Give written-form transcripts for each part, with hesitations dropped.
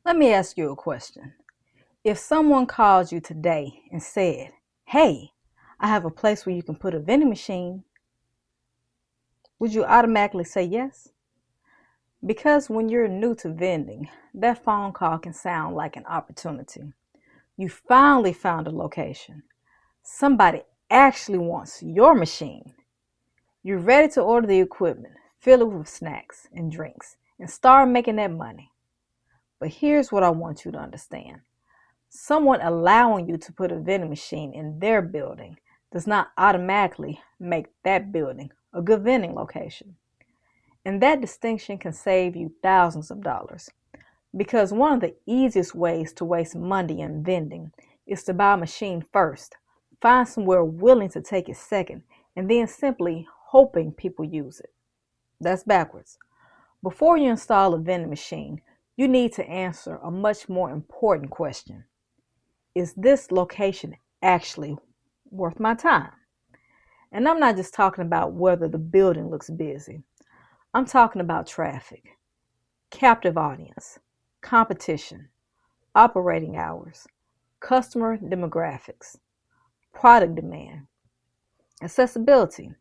Let me ask you a question. If someone called you today and said, "Hey, I have a place where you can put a vending machine," would you automatically say yes? Because when you're new to vending, that phone call can sound like an opportunity. You finally found a location. Somebody actually wants your machine. You're ready to order the equipment, fill it with snacks and drinks, and start making that money. But here's what I want you to understand. Someone allowing you to put a vending machine in their building does not automatically make that building a good vending location. And that distinction can save you thousands of dollars. Because one of the easiest ways to waste money in vending is to buy a machine first, find somewhere willing to take it second, and then simply hoping people use it. That's backwards. Before you install a vending machine, you need to answer a much more important question. Is this location actually worth my time? And I'm not just talking about whether the building looks busy. I'm talking about traffic, captive audience, competition, operating hours, customer demographics, product demand, accessibility,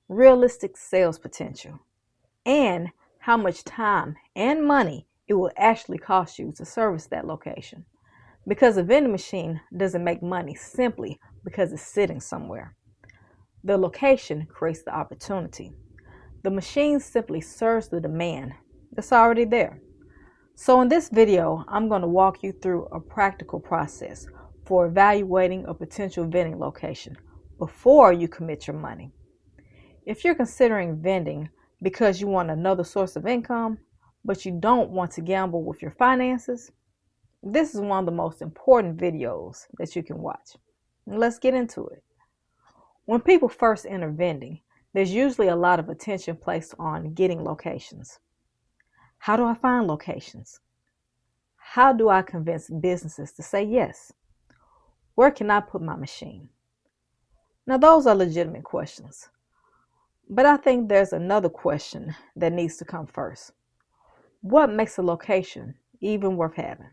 realistic sales potential, and how much time and money it will actually cost you to service that location. Because a vending machine doesn't make money simply because it's sitting somewhere. The location creates the opportunity. The machine simply serves the demand that's already there. So in this video, I'm going to walk you through a practical process for evaluating a potential vending location before you commit your money. If you're considering vending because you want another source of income, but you don't want to gamble with your finances, this is one of the most important videos that you can watch. Let's get into it. When people first enter vending, there's usually a lot of attention placed on getting locations. How do I find locations? How do I convince businesses to say yes? Where can I put my machine? Now, those are legitimate questions. But I think there's another question that needs to come first. What makes a location even worth having?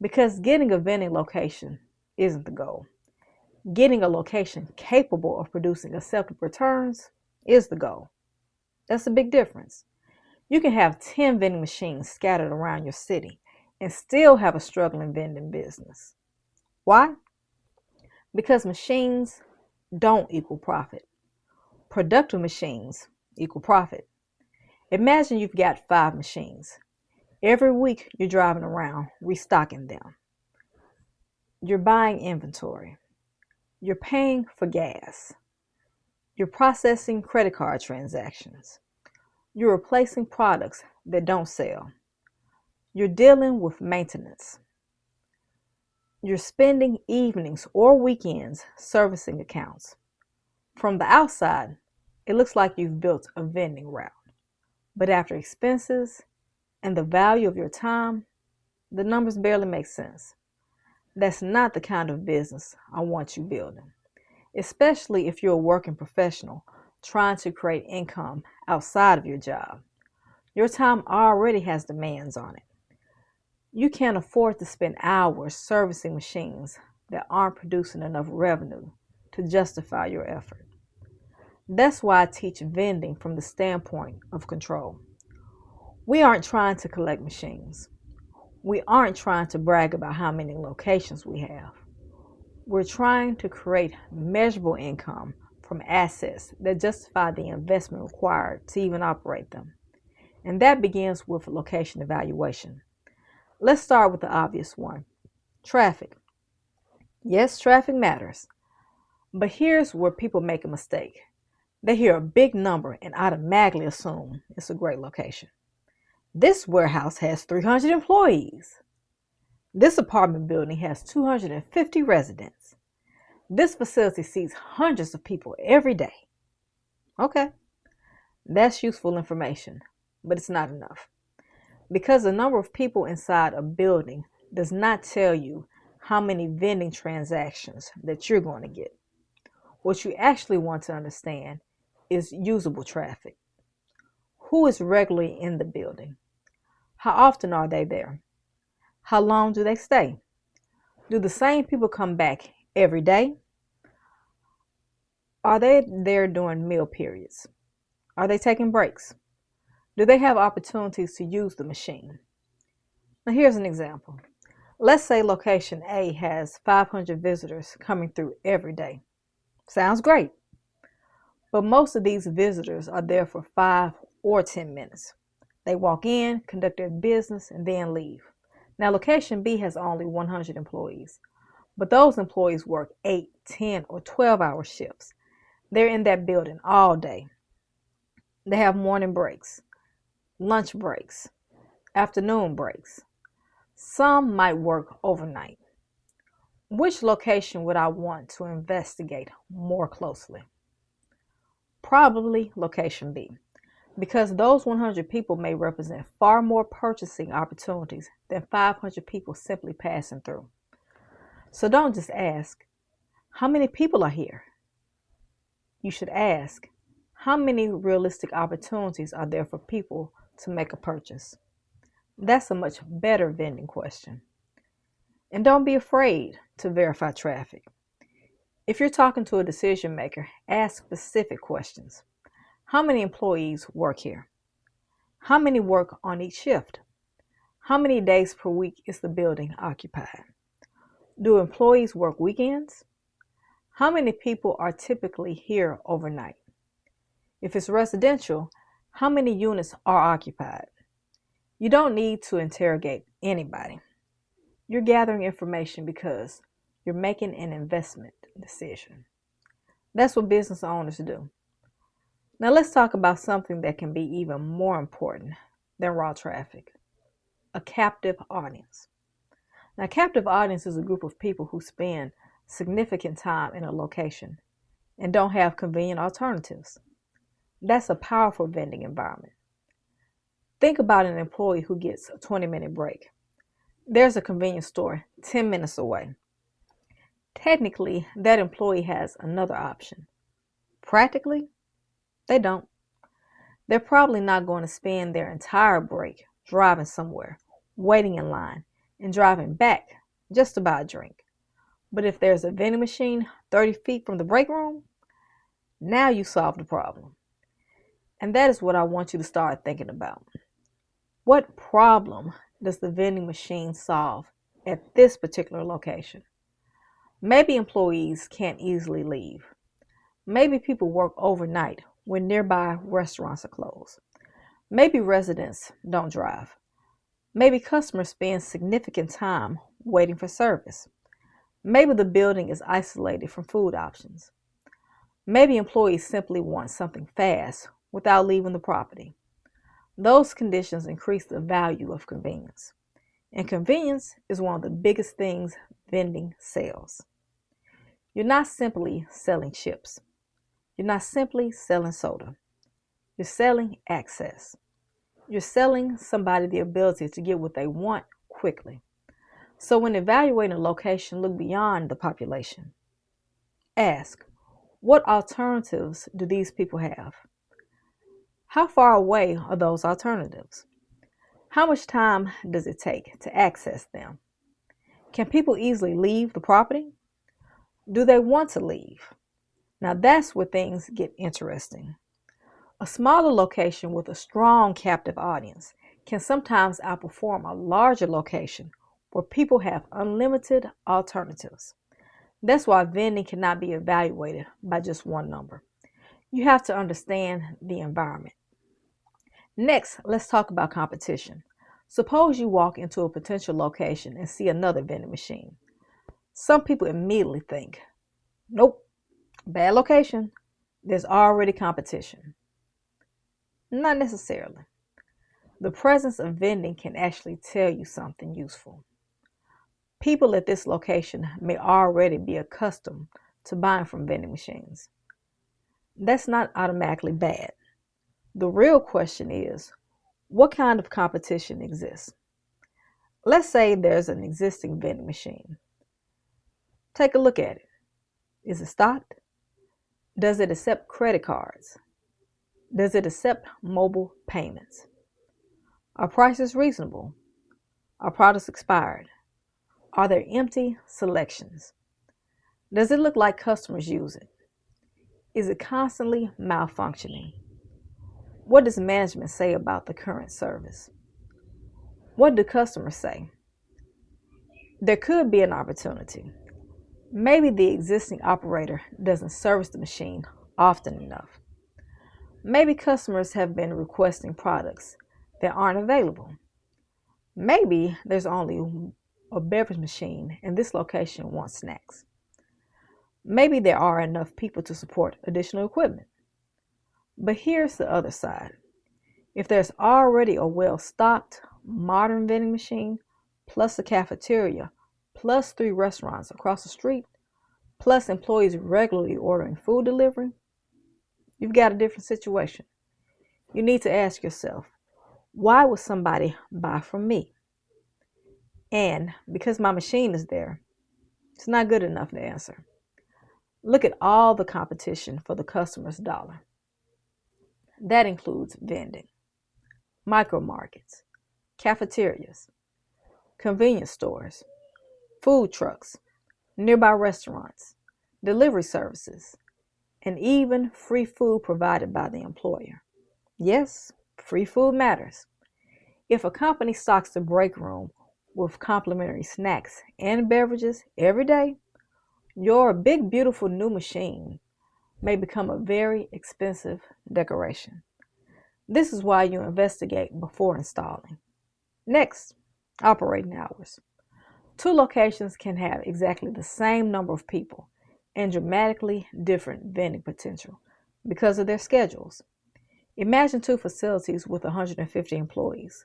Because getting a vending location isn't the goal. Getting a location capable of producing acceptable returns is the goal. That's a big difference. You can have 10 vending machines scattered around your city and still have a struggling vending business. Why? Because machines don't equal profit. Productive machines equal profit. Imagine you've got 5 machines. Every week you're driving around restocking them. You're buying inventory. You're paying for gas. You're processing credit card transactions. You're replacing products that don't sell. You're dealing with maintenance. You're spending evenings or weekends servicing accounts. From the outside, it looks like you've built a vending route. But after expenses and the value of your time, the numbers barely make sense. That's not the kind of business I want you building, especially if you're a working professional trying to create income outside of your job. Your time already has demands on it. You can't afford to spend hours servicing machines that aren't producing enough revenue to justify your effort. That's why I teach vending from the standpoint of control. We aren't trying to collect machines. We aren't trying to brag about how many locations we have. We're trying to create measurable income from assets that justify the investment required to even operate them. And that begins with location evaluation. Let's start with the obvious one, traffic. Yes, traffic matters. But here's where people make a mistake. They hear a big number and automatically assume it's a great location. This warehouse has 300 employees. This apartment building has 250 residents. This facility sees hundreds of people every day. Okay, that's useful information, but it's not enough. Because the number of people inside a building does not tell you how many vending transactions that you're going to get. What you actually want to understand is usable traffic. Who is regularly in the building? How often are they there? How long do they stay? Do the same people come back every day? Are they there during meal periods? Are they taking breaks? Do they have opportunities to use the machine? Now, here's an example. Let's say location A has 500 visitors coming through every day. Sounds great. But most of these visitors are there for 5 or 10 minutes. They walk in, conduct their business, and then leave. Now, location B has only 100 employees, but those employees work 8, 10, or 12-hour shifts. They're in that building all day. They have morning breaks, lunch breaks, afternoon breaks. Some might work overnight. Which location would I want to investigate more closely? Probably location B, because those 100 people may represent far more purchasing opportunities than 500 people simply passing through. So don't just ask, how many people are here? You should ask, how many realistic opportunities are there for people to make a purchase? That's a much better vending question. And don't be afraid to verify traffic. If you're talking to a decision maker, ask specific questions. How many employees work here? How many work on each shift? How many days per week is the building occupied? Do employees work weekends? How many people are typically here overnight? If it's residential, how many units are occupied? You don't need to interrogate anybody. You're gathering information because you're making an investment decision. That's what business owners do. Now let's talk about something that can be even more important than raw traffic: a captive audience. Now, a captive audience is a group of people who spend significant time in a location and don't have convenient alternatives. That's a powerful vending environment. Think about an employee who gets a 20-minute break. There's a convenience store 10 minutes away. Technically, that employee has another option. Practically, they don't. They're probably not going to spend their entire break driving somewhere, waiting in line, and driving back just to buy a drink. But if there's a vending machine 30 feet from the break room, now you solve the problem. And that is what I want you to start thinking about. What problem does the vending machine solve at this particular location? Maybe employees can't easily leave. Maybe people work overnight when nearby restaurants are closed. Maybe residents don't drive. Maybe customers spend significant time waiting for service. Maybe the building is isolated from food options. Maybe employees simply want something fast without leaving the property. Those conditions increase the value of convenience. And convenience is one of the biggest things vending sells. You're not simply selling chips. You're not simply selling soda. You're selling access. You're selling somebody the ability to get what they want quickly. So when evaluating a location, look beyond the population. Ask, what alternatives do these people have? How far away are those alternatives? How much time does it take to access them? Can people easily leave the property? Do they want to leave? Now that's where things get interesting. A smaller location with a strong captive audience can sometimes outperform a larger location where people have unlimited alternatives. That's why vending cannot be evaluated by just one number. You have to understand the environment. Next, let's talk about competition. Suppose you walk into a potential location and see another vending machine. Some people immediately think, nope, bad location. There's already competition. Not necessarily. The presence of vending can actually tell you something useful. People at this location may already be accustomed to buying from vending machines. That's not automatically bad. The real question is, what kind of competition exists? Let's say there's an existing vending machine. Take a look at it. Is it stocked? Does it accept credit cards? Does it accept mobile payments? Are prices reasonable? Are products expired? Are there empty selections? Does it look like customers use it? Is it constantly malfunctioning? What does management say about the current service? What do customers say? There could be an opportunity. Maybe the existing operator doesn't service the machine often enough. Maybe customers have been requesting products that aren't available. Maybe there's only a beverage machine and this location wants snacks. Maybe there are enough people to support additional equipment. But here's the other side. If there's already a well-stocked, modern vending machine, plus a cafeteria, plus 3 restaurants across the street, plus employees regularly ordering food delivery, you've got a different situation. You need to ask yourself, why would somebody buy from me? And because my machine is there, it's not good enough to answer. Look at all the competition for the customer's dollar. That includes vending, micro markets, cafeterias, convenience stores, food trucks, nearby restaurants, delivery services, and even free food provided by the employer. Yes, free food matters. If a company stocks the break room with complimentary snacks and beverages every day, your big, beautiful new machine may become a very expensive decoration. This is why you investigate before installing. Next, operating hours. 2 locations can have exactly the same number of people and dramatically different vending potential because of their schedules. Imagine 2 facilities with 150 employees.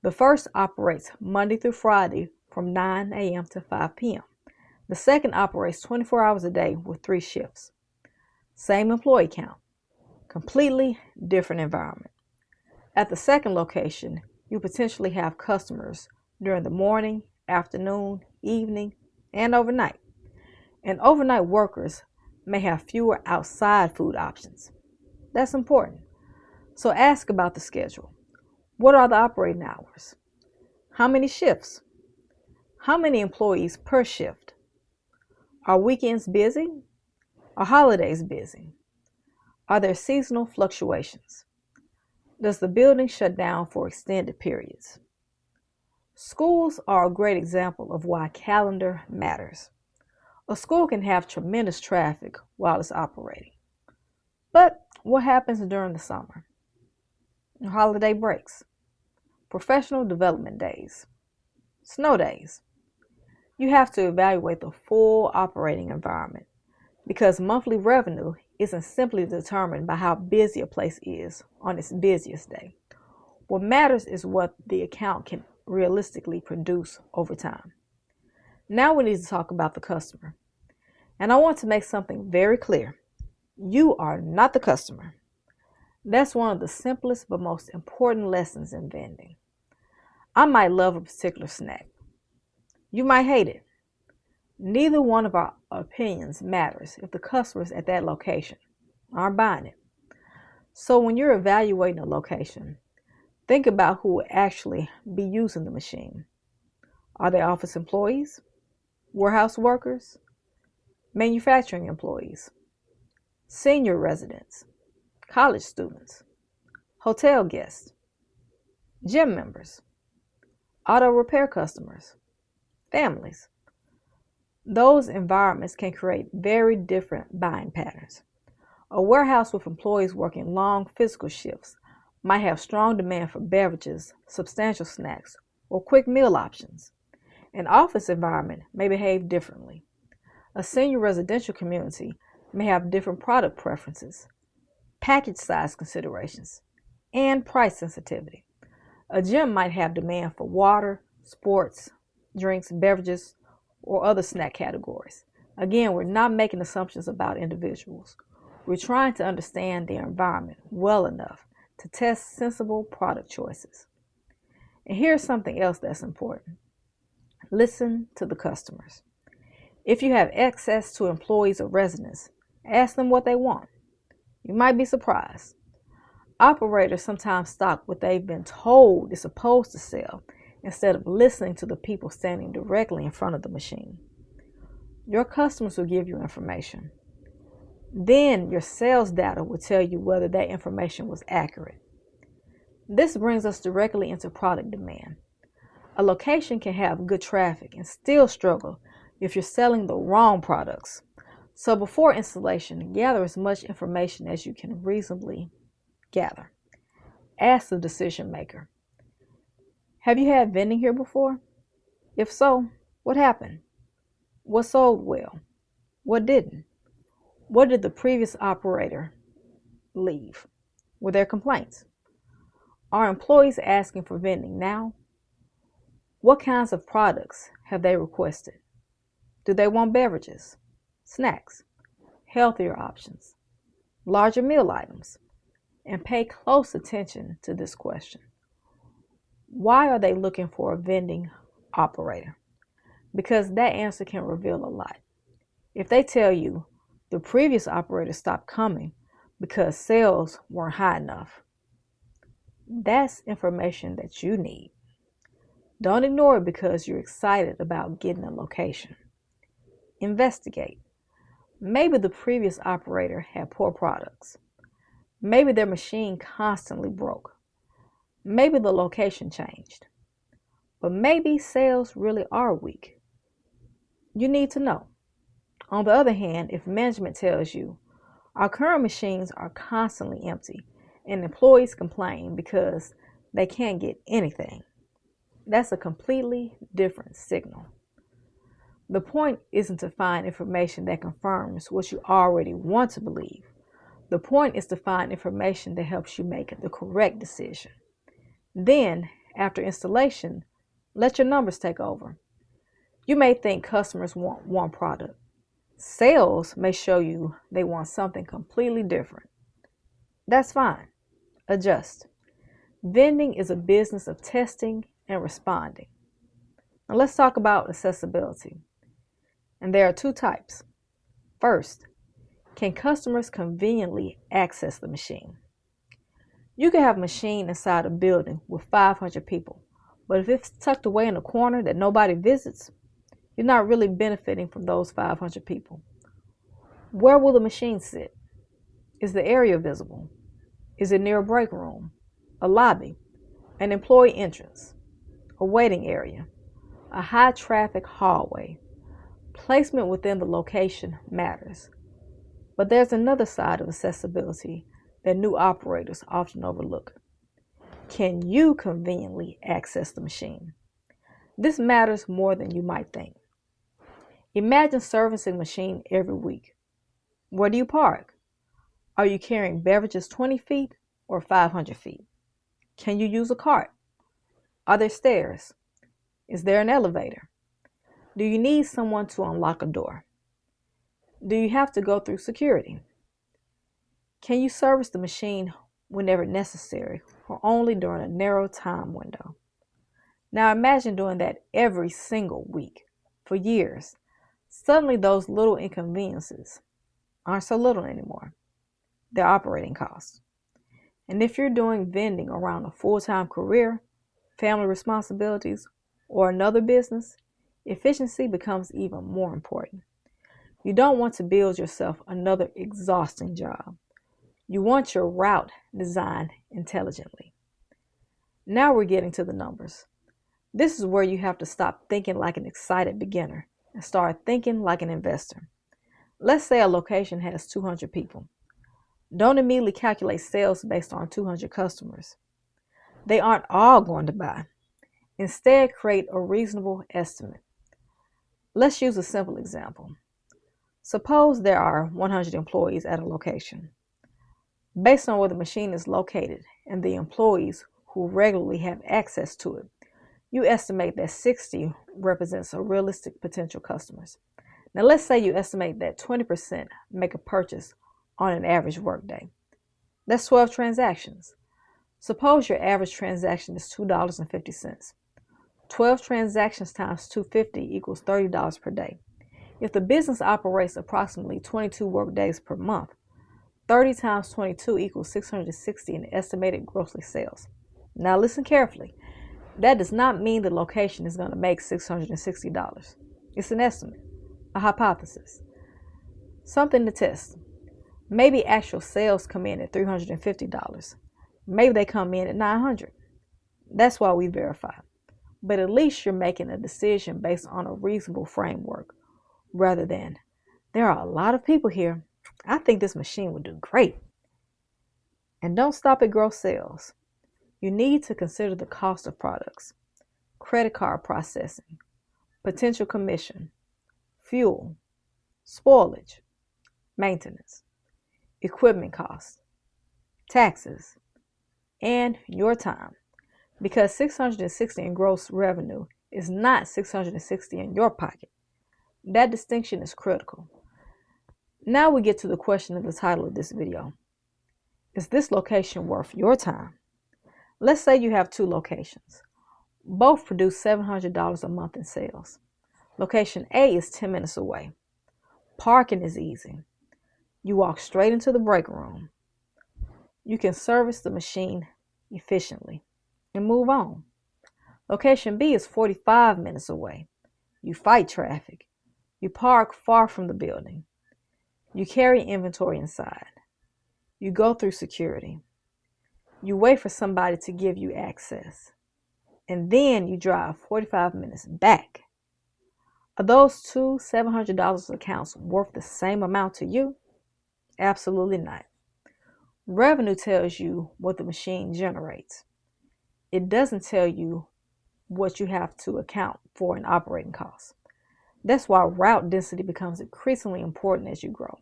The first operates Monday through Friday from 9 a.m. to 5 p.m. The second operates 24 hours a day with 3 shifts. Same employee count, completely different environment. At the second location, you potentially have customers during the morning, afternoon, evening, and overnight. And overnight workers may have fewer outside food options. That's important. So ask about the schedule. What are the operating hours? How many shifts? How many employees per shift? Are weekends busy? Are holidays busy? Are there seasonal fluctuations? Does the building shut down for extended periods? Schools are a great example of why calendar matters. A school can have tremendous traffic while it's operating. But what happens during the summer? Holiday breaks, professional development days, snow days. You have to evaluate the full operating environment because monthly revenue isn't simply determined by how busy a place is on its busiest day. What matters is what the account can realistically produce over time. Now we need to talk about the customer. And I want to make something very clear. You are not the customer. That's one of the simplest but most important lessons in vending. I might love a particular snack. You might hate it. Neither one of our opinions matters if the customers at that location aren't buying it. So when you're evaluating a location, think about who will actually be using the machine. Are they office employees, warehouse workers, manufacturing employees, senior residents, college students, hotel guests, gym members, auto repair customers, families? Those environments can create very different buying patterns. A warehouse with employees working long physical shifts might have strong demand for beverages, substantial snacks, or quick meal options. An office environment may behave differently. A senior residential community may have different product preferences, package size considerations, and price sensitivity. A gym might have demand for water, sports, drinks, beverages, or other snack categories. Again, we're not making assumptions about individuals. We're trying to understand their environment well enough to test sensible product choices. And here's something else that's important. Listen to the customers. If you have access to employees or residents, ask them what they want. You might be surprised. Operators sometimes stock what they've been told is supposed to sell instead of listening to the people standing directly in front of the machine. Your customers will give you information. Then your sales data will tell you whether that information was accurate. This brings us directly into product demand. A location can have good traffic and still struggle if you're selling the wrong products. So before installation, gather as much information as you can reasonably gather. Ask the decision maker. Have you had vending here before? If so, what happened? What sold well? What didn't? What did the previous operator leave? Were there complaints? Are employees asking for vending now? What kinds of products have they requested? Do they want beverages, snacks, healthier options, larger meal items? And pay close attention to this question. Why are they looking for a vending operator? Because that answer can reveal a lot. If they tell you the previous operator stopped coming because sales weren't high enough, that's information that you need. Don't ignore it because you're excited about getting a location. Investigate. Maybe the previous operator had poor products. Maybe their machine constantly broke. Maybe the location changed. But maybe sales really are weak. You need to know. On the other hand, if management tells you our current machines are constantly empty and employees complain because they can't get anything, that's a completely different signal. The point isn't to find information that confirms what you already want to believe. The point is to find information that helps you make the correct decision. Then, after installation, let your numbers take over. You may think customers want one product. Sales may show you they want something completely different. That's fine. Adjust. Vending is a business of testing and responding. Now let's talk about accessibility. And there are two types. First, can customers conveniently access the machine? You can have a machine inside a building with 500 people, but if it's tucked away in a corner that nobody visits, you're not really benefiting from those 500 people. Where will the machine sit? Is the area visible? Is it near a break room, a lobby, an employee entrance, a waiting area, a high traffic hallway? Placement within the location matters. But there's another side of accessibility that new operators often overlook. Can you conveniently access the machine? This matters more than you might think. Imagine servicing a machine every week. Where do you park? Are you carrying beverages 20 feet or 500 feet? Can you use a cart? Are there stairs? Is there an elevator? Do you need someone to unlock a door? Do you have to go through security? Can you service the machine whenever necessary or only during a narrow time window? Now imagine doing that every single week for years. Suddenly those little inconveniences aren't so little anymore. They're operating costs. And if you're doing vending around a full-time career, family responsibilities, or another business, efficiency becomes even more important. You don't want to build yourself another exhausting job. You want your route designed intelligently. Now we're getting to the numbers. This is where you have to stop thinking like an excited beginner and start thinking like an investor. Let's say a location has 200 people. Don't immediately calculate sales based on 200 customers. They aren't all going to buy. Instead, create a reasonable estimate. Let's use a simple example. Suppose there are 100 employees at a location. Based on where the machine is located and the employees who regularly have access to it, you estimate that 60 represents a realistic potential customers. Now let's say you estimate that 20% make a purchase on an average workday. That's 12 transactions. Suppose your average transaction is $2.50. 12 transactions times $2.50 equals $30 per day. If the business operates approximately 22 work days per month, 30 times 22 equals 660 in estimated gross sales. Now listen carefully. That does not mean the location is going to make $660. It's an estimate, a hypothesis, something to test. Maybe actual sales come in at $350. Maybe they come in at $900. That's why we verify. But at least you're making a decision based on a reasonable framework rather than, there are a lot of people here. I think this machine would do great. And don't stop at gross sales. You need to consider the cost of products, credit card processing, potential commission, fuel, spoilage, maintenance, equipment costs, taxes, and your time. Because 660 in gross revenue is not 660 in your pocket. That distinction is critical. Now we get to the question of the title of this video. Is this location worth your time? Let's say you have two locations. Both produce $700 a month in sales. Location A is 10 minutes away. Parking is easy. You walk straight into the break room. You can service the machine efficiently and move on. Location B is 45 minutes away. You fight traffic. You park far from the building. You carry inventory inside. You go through security. You wait for somebody to give you access. And then you drive 45 minutes back. Are those two $700 accounts worth the same amount to you? Absolutely not. Revenue tells you what the machine generates. It doesn't tell you what you have to account for in operating costs. That's why route density becomes increasingly important as you grow.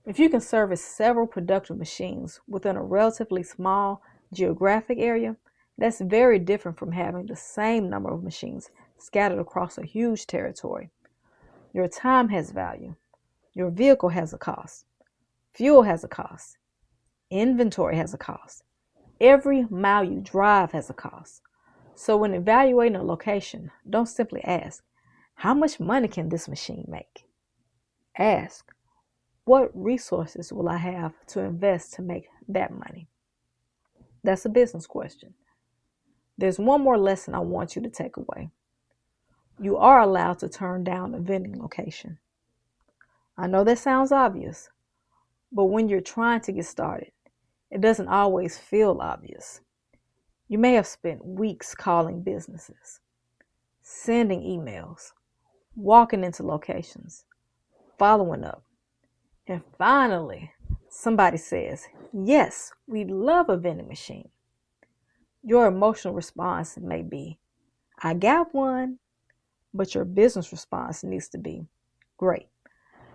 If you can service several productive machines within a relatively small geographic area, that's very different from having the same number of machines scattered across a huge territory. Your time has value. Your vehicle has a cost. Fuel has a cost. Inventory has a cost. Every mile you drive has a cost. So when evaluating a location, don't simply ask, how much money can this machine make? Ask, what resources will I have to invest to make that money? That's a business question. There's one more lesson I want you to take away. You are allowed to turn down a vending location. I know that sounds obvious, but when you're trying to get started, it doesn't always feel obvious. You may have spent weeks calling businesses, sending emails, walking into locations, following up, and finally, somebody says, yes, we'd love a vending machine. Your emotional response may be, I got one, but your business response needs to be, great.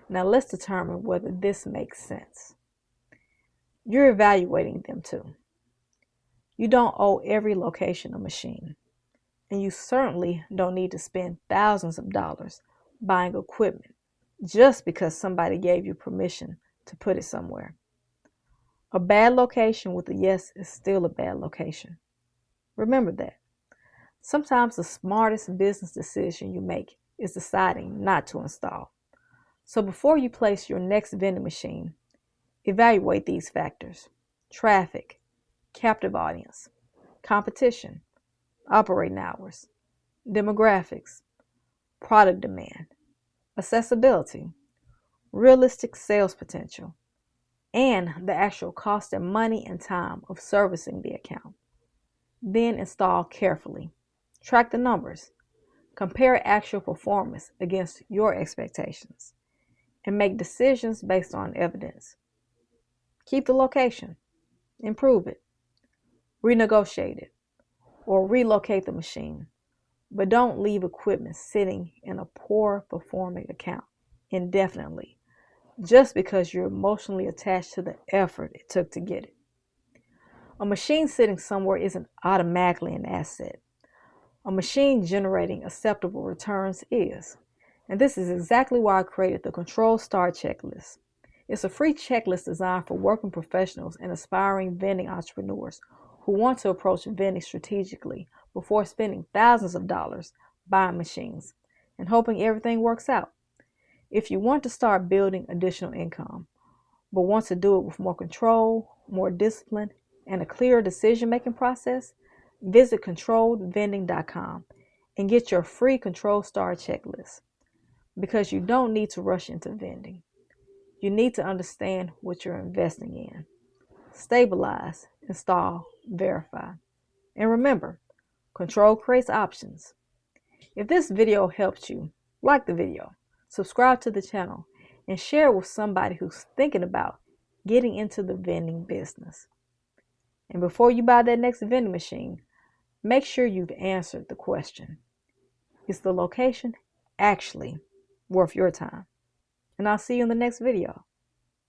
Now let's determine whether this makes sense. You're evaluating them too. You don't owe every location a machine, and you certainly don't need to spend thousands of dollars buying equipment just because somebody gave you permission to put it somewhere. A bad location with a yes is still a bad location. Remember that. Sometimes the smartest business decision you make is deciding not to install. So before you place your next vending machine, evaluate these factors: traffic, captive audience, competition, operating hours, demographics, product demand, accessibility, realistic sales potential, and the actual cost and money and time of servicing the account. Then install carefully. Track the numbers. Compare actual performance against your expectations, and make decisions based on evidence. Keep the location. Improve it. Renegotiate it, or relocate the machine. But don't leave equipment sitting in a poor performing account indefinitely just because you're emotionally attached to the effort it took to get it. A machine sitting somewhere isn't automatically an asset. A machine generating acceptable returns is. And this is exactly why I created the Control Star Checklist. It's a free checklist designed for working professionals and aspiring vending entrepreneurs who want to approach vending strategically before spending thousands of dollars buying machines and hoping everything works out. If you want to start building additional income, but want to do it with more control, more discipline, and a clearer decision-making process, visit controlledvending.com and get your free Control Star checklist, because you don't need to rush into vending. You need to understand what you're investing in. Stabilize, install, verify. And remember, control creates options. If this video helped you, like the video, subscribe to the channel, and share it with somebody who's thinking about getting into the vending business. And before you buy that next vending machine, make sure you've answered the question: is the location actually worth your time? And I'll see you in the next video.